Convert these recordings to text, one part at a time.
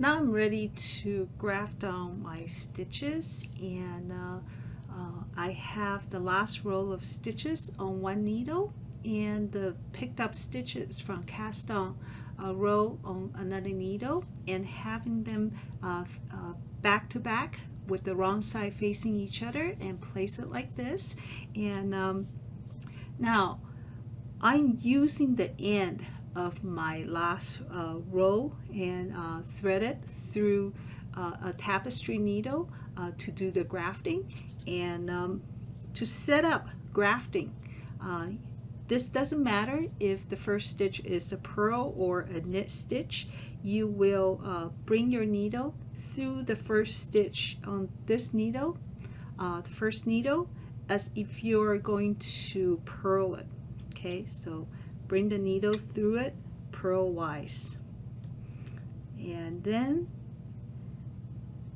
Now I'm ready to graft on my stitches, and I have the last row of stitches on one needle and the picked up stitches from cast on a row on another needle, and having them back to back with the wrong side facing each other, and place it like this. And now I'm using the end of my last row and thread it through a tapestry needle to do the grafting. And to set up grafting, this doesn't matter if the first stitch is a purl or a knit stitch. You will bring your needle through the first stitch on this needle, the first needle, as if you're going to purl it. Okay, so bring the needle through it purlwise, and then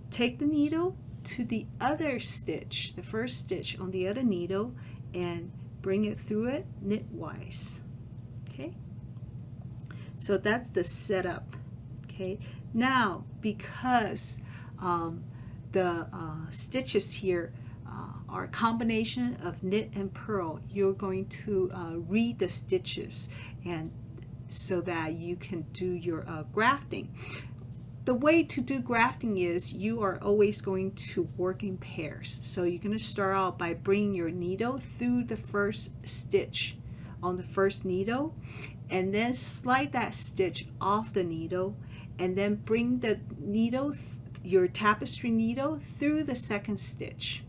take the needle to the other stitch, the first stitch on the other needle, and bring it through it knitwise. Okay, so that's the setup. Okay, now because the stitches here are a combination of knit and purl, you're going to read the stitches, and so that you can do your grafting. The way to do grafting is you are always going to work in pairs. So you're going to start out by bringing your needle through the first stitch on the first needle, and then slide that stitch off the needle, and then bring the needle, your tapestry needle, through the second stitch.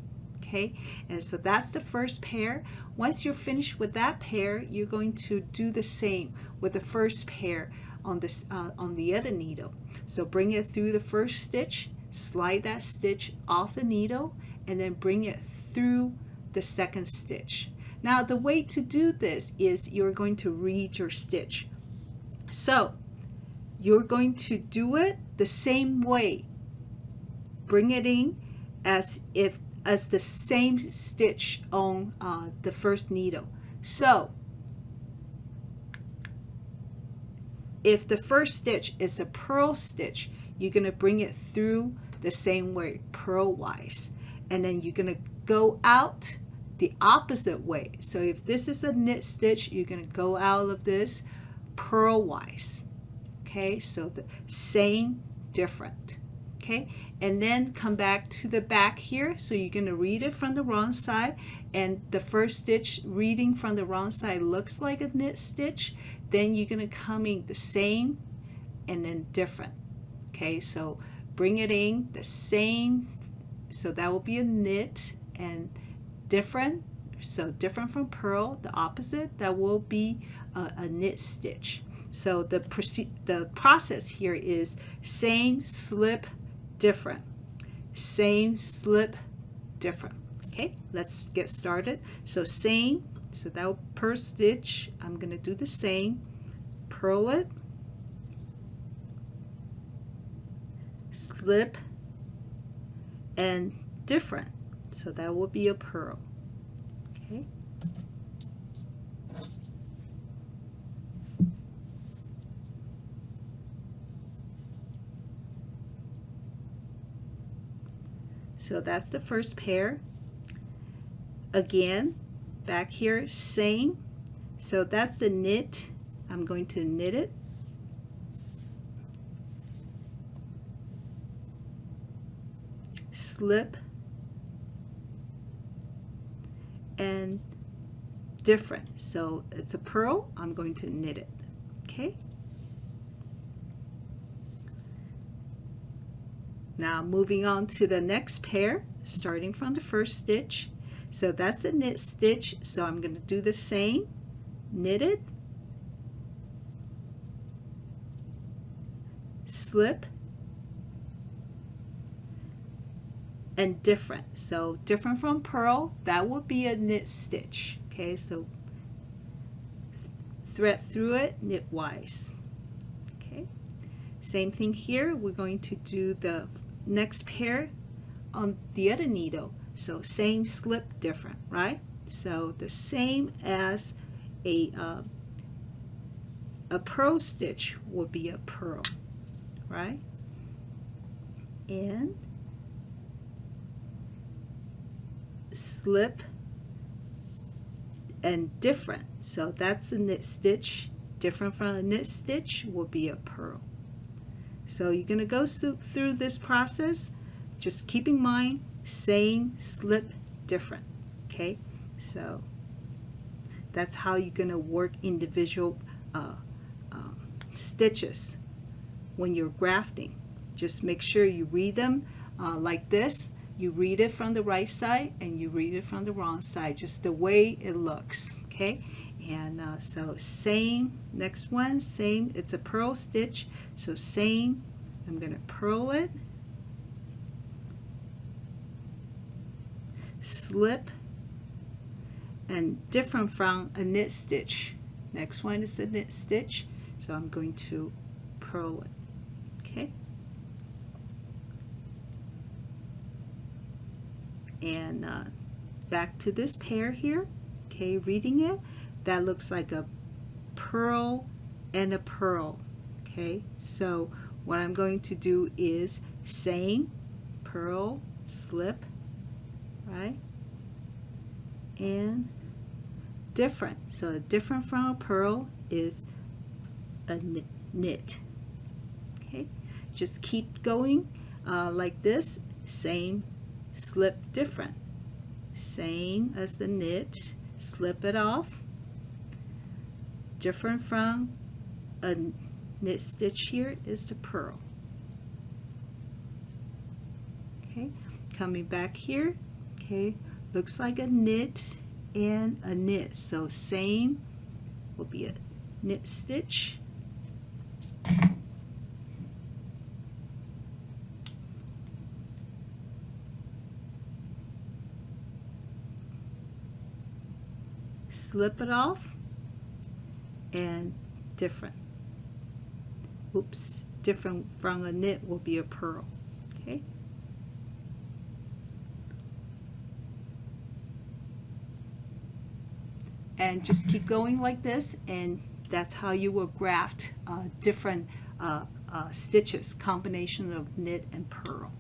Okay, and so that's the first pair. Once you're finished with that pair, you're going to do the same with the first pair on this on the other needle. So bring it through the first stitch, slide that stitch off the needle, and then bring it through the second stitch. Now the way to do this is you're going to read your stitch. So you're going to do it the same way. Bring it in as the same stitch on the first needle. So if the first stitch is a purl stitch, you're going to bring it through the same way, purlwise, and then you're going to go out the opposite way. So if this is a knit stitch, you're going to go out of this purlwise. Okay, so the same, different. Okay, and then come back to the back here. So you're going to read it from the wrong side, and the first stitch reading from the wrong side looks like a knit stitch. Then you're going to come in the same and then different. Okay, so bring it in the same, so that will be a knit, and different, so different from purl, the opposite, that will be a knit stitch. So the process here is same, slip, different, same, slip, different. Okay, let's get started. So same, so that per stitch I'm going to do the same, purl it, slip, and different, so that will be a purl. Okay, so that's the first pair. Again, back here, same. So that's the knit. I'm going to knit it. Slip. And different. So it's a purl. I'm going to knit it. Okay. Now moving on to the next pair, starting from the first stitch. So that's a knit stitch, so I'm going to do the same, knit it, slip, and different. So different from purl, that would be a knit stitch. Okay, so thread through it knitwise. Okay, same thing here. We're going to do the next pair on the other needle. So same, slip, different, right? So the same as a purl stitch would be a purl, right? and slip and different. So that's a knit stitch. Different from a knit stitch will be a purl. So you're going to go through this process, just keep in mind same, slip, different. Okay, so that's how you're going to work individual stitches when you're grafting. Just make sure you read them like this. You read it from the right side and you read it from the wrong side, just the way it looks. Okay, and so same, next one, same, it's a purl stitch, so same, I'm going to purl it, slip, and different from a knit stitch. Next one is the knit stitch, so I'm going to purl it. Okay, and back to this pair here. Okay, reading it, that looks like a purl and a purl. Okay, so what I'm going to do is same, purl, slip, right, and different. So different from a purl is a knit. Okay, just keep going like this, same, slip, different, same as the knit, slip it off, different from a knit stitch here is the purl. Okay, coming back here, okay, looks like a knit and a knit, so same will be a knit stitch, slip it off, and different. Oops, different from a knit will be a purl. Okay, and just keep going like this, and that's how you will graft different stitches, combination of knit and purl.